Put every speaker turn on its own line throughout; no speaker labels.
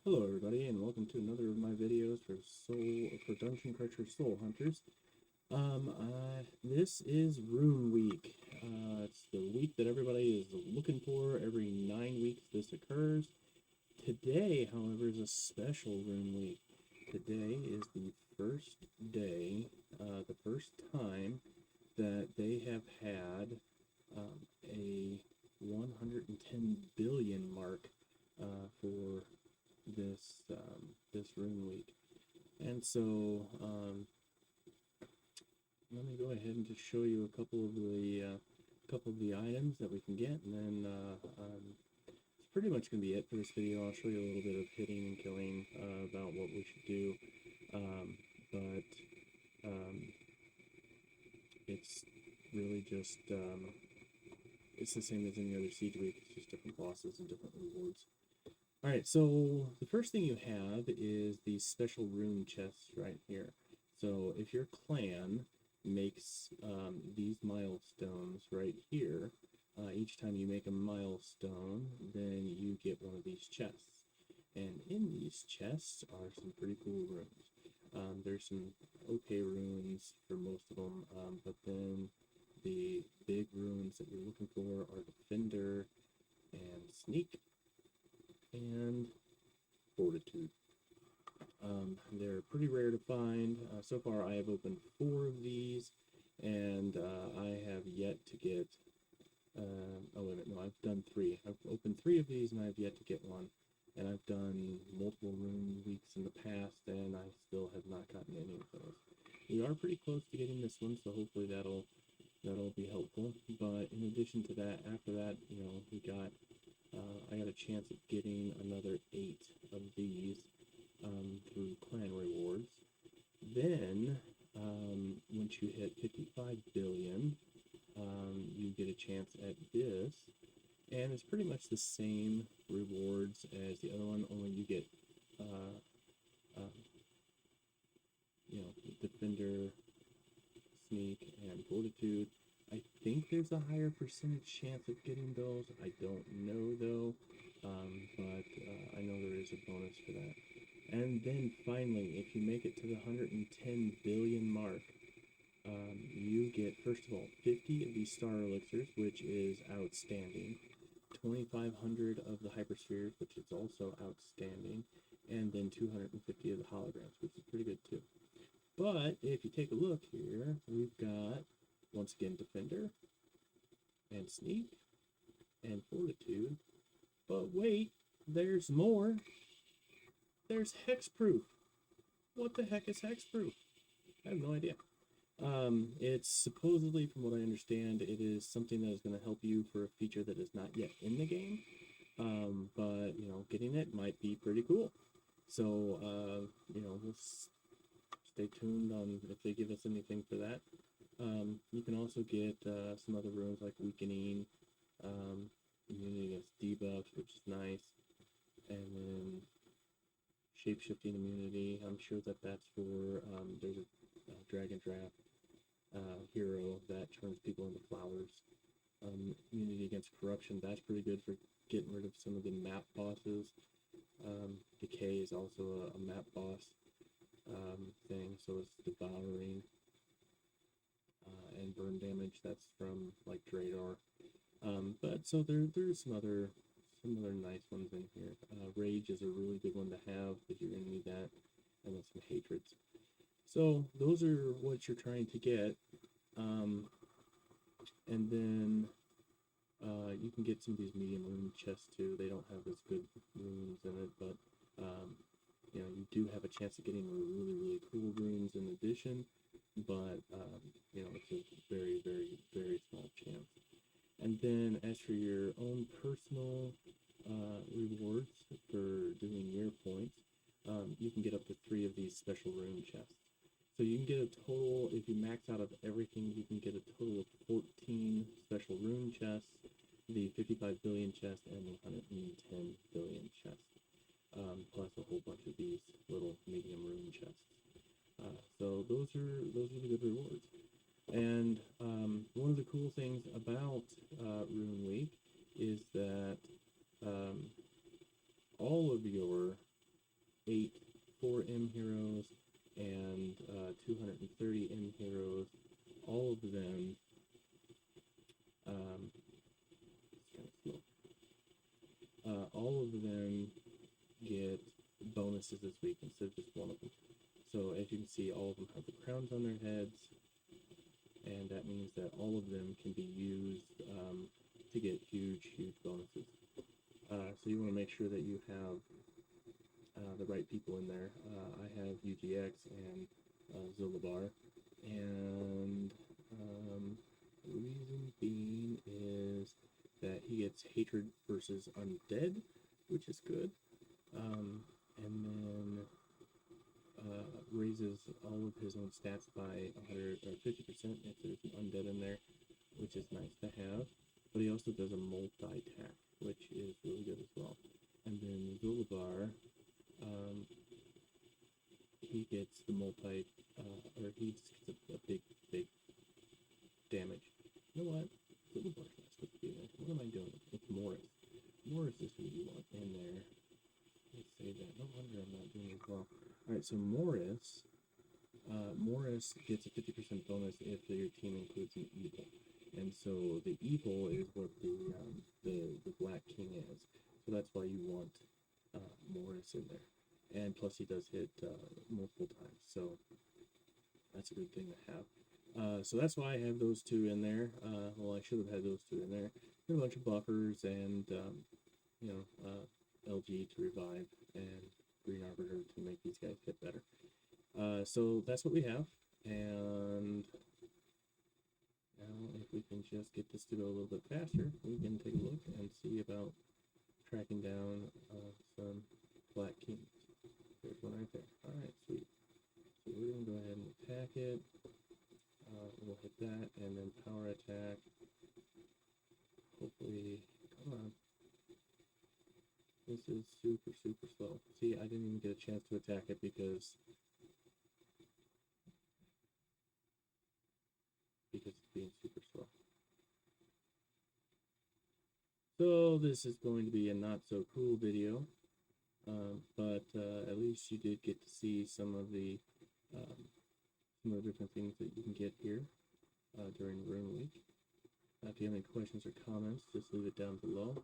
Hello everybody and welcome to another of my videos for Dungeon Crusher Soul Hunters. This is Rune Week. It's the week that everybody is looking for. Every 9 weeks this occurs. Today, however, is a special Rune Week. Today is the first day, the first time that they have had a 110 billion mark for this Rune Week. And so let me go ahead and just show you a couple of the items that we can get, and then it's pretty much going to be it for this video. I'll show you a little bit of hitting and killing about what we should do, but it's really just it's the same as any other siege week. It's just different bosses and different rewards. Alright, so the first thing you have is these special rune chests right here. So if your clan makes these milestones right here, each time you make a milestone, then you get one of these chests. And in these chests are some pretty cool runes. There's some okay runes for most of them, but then the big runes that you're looking for are Defender and Sneak and Fortitude. They're pretty rare to find. So far I have opened 4 of these, and I have yet to get, oh wait a minute, no, I've done 3. I've opened 3 of these and I've yet to get one. And I've done multiple Rune weeks in the past, and I still have not gotten any of those. We are pretty close to getting this one, so hopefully that'll be helpful. But in addition to that, after that, you know, I got a chance at getting another 8 of these through clan rewards. Then, once you hit 55 billion, you get a chance at this, and it's pretty much the same rewards as the other one, only you get, you know, Defender, Sneak, and Fortitude. I think there's a higher percentage chance of getting those. I don't know though, but I know there is a bonus for that. And then finally, if you make it to the 110 billion mark, you get, first of all, 50 of these star elixirs, which is outstanding. 2,500 of the hyperspheres, which is also outstanding. And then 250 of the holograms, which is pretty good too. But if you take a look here, we've got, once again, Defender and Sneak and Fortitude. But wait, there's more. There's Hexproof. What the heck is Hexproof? I have no idea. It's supposedly, from what I understand, it is something that is going to help you for a feature that is not yet in the game. But, you know, getting it might be pretty cool. So, you know, we'll stay tuned on if they give us anything for that. You can also get some other runes like Weakening, immunity against debuffs, which is nice, and then Shapeshifting immunity. I'm sure that that's for, there's a Dragon Draft hero that turns people into flowers. Immunity against corruption, that's pretty good for getting rid of some of the map bosses. Decay is also a map boss thing, so it's devouring. And burn damage, that's from like Dradar. But so there's some other nice ones in here. Rage is a really good one to have because you're gonna need that, and then some hatreds. So those are what you're trying to get, and then you can get some of these medium rune chests too. They don't have as good runes in it, but you know, you do have a chance of getting really cool runes in addition. But you know, it's a very small chance. And then as for your own personal rewards for doing your points, you can get up to 3 of these special rune chests. So you can get a total, if you max out of everything, you can get a total of 14 special rune chests, the 55 billion chest, and the 110 billion chest, plus a whole bunch of these little medium rune chests. So those are the good rewards. And one of the cool things about Rune Week is that all of your 8 4M heroes and 230M heroes. All of them, it's kind of slow. All of them get bonuses this week instead of just one of them. So as you can see, all of them have the crowns on their heads, and that means that all of them can be used to get huge bonuses. So you want to make sure that you have the right people in there. I have UGX and Zulabar, and the reason being is that he gets hatred versus undead, which is good, and then raises all of his own stats by 100 or 50% if there's an undead in there, which is nice to have. But he also does a multi-attack, which is really good as well. And then Zulabar, he gets the or he just gets a big damage. You know what? Zulabar's not supposed to be there. What am I doing? It's Morris. Morris is who you want in there. Let's say that. No wonder I'm not doing as well. Alright, so Morris gets a 50% bonus if your team includes an evil. And so the evil is what the Black King is. So that's why you want Morris in there. And plus he does hit multiple times. So that's a good thing to have. So that's why I have those two in there. Well, I should have had those two in there. A bunch of buffers and, LG to revive and Green Arbiter to make these guys hit better. So that's what we have. And now if we can just get this to go a little bit faster, we can take a look and see about tracking down some Black Kings. There's one right there. Alright, sweet. So we're going to go ahead and attack it. We'll hit that, and then power attack. Hopefully, come on. This is super slow. See, I didn't even get a chance to attack it because it's being super slow. So this is going to be a not so cool video, but at least you did get to see some of the different things that you can get here during Rune Week. If you have any questions or comments, just leave it down below.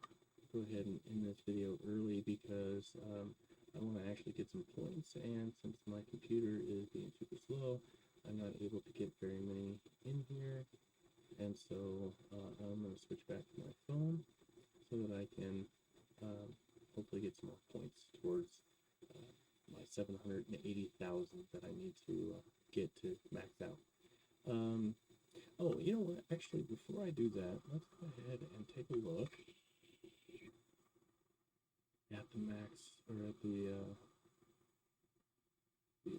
Go ahead and end this video early because I want to actually get some points, and since my computer is being super slow, I'm not able to get very many in here, and so I'm going to switch back to my phone so that I can hopefully get some more points towards my 780,000 that I need to get to max out. Oh, you know what? Actually, before I do that, let's go ahead and take a look at the max, or at the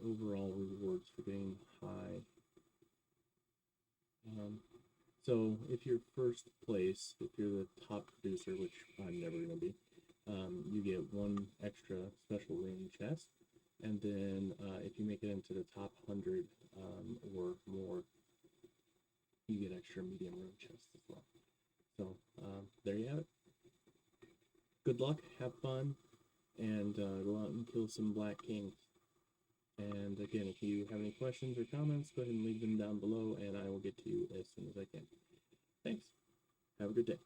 overall rewards for getting high. So if you're first place, if you're the top producer, which I'm never going to be, you get one extra special Rune chest, and then if you make it into the top 100 or more, you get extra medium Rune chests as well. So there you have it. Good luck, have fun, and go out and kill some Black Kings. And again, if you have any questions or comments, go ahead and leave them down below, and I will get to you as soon as I can. Thanks. Have a good day.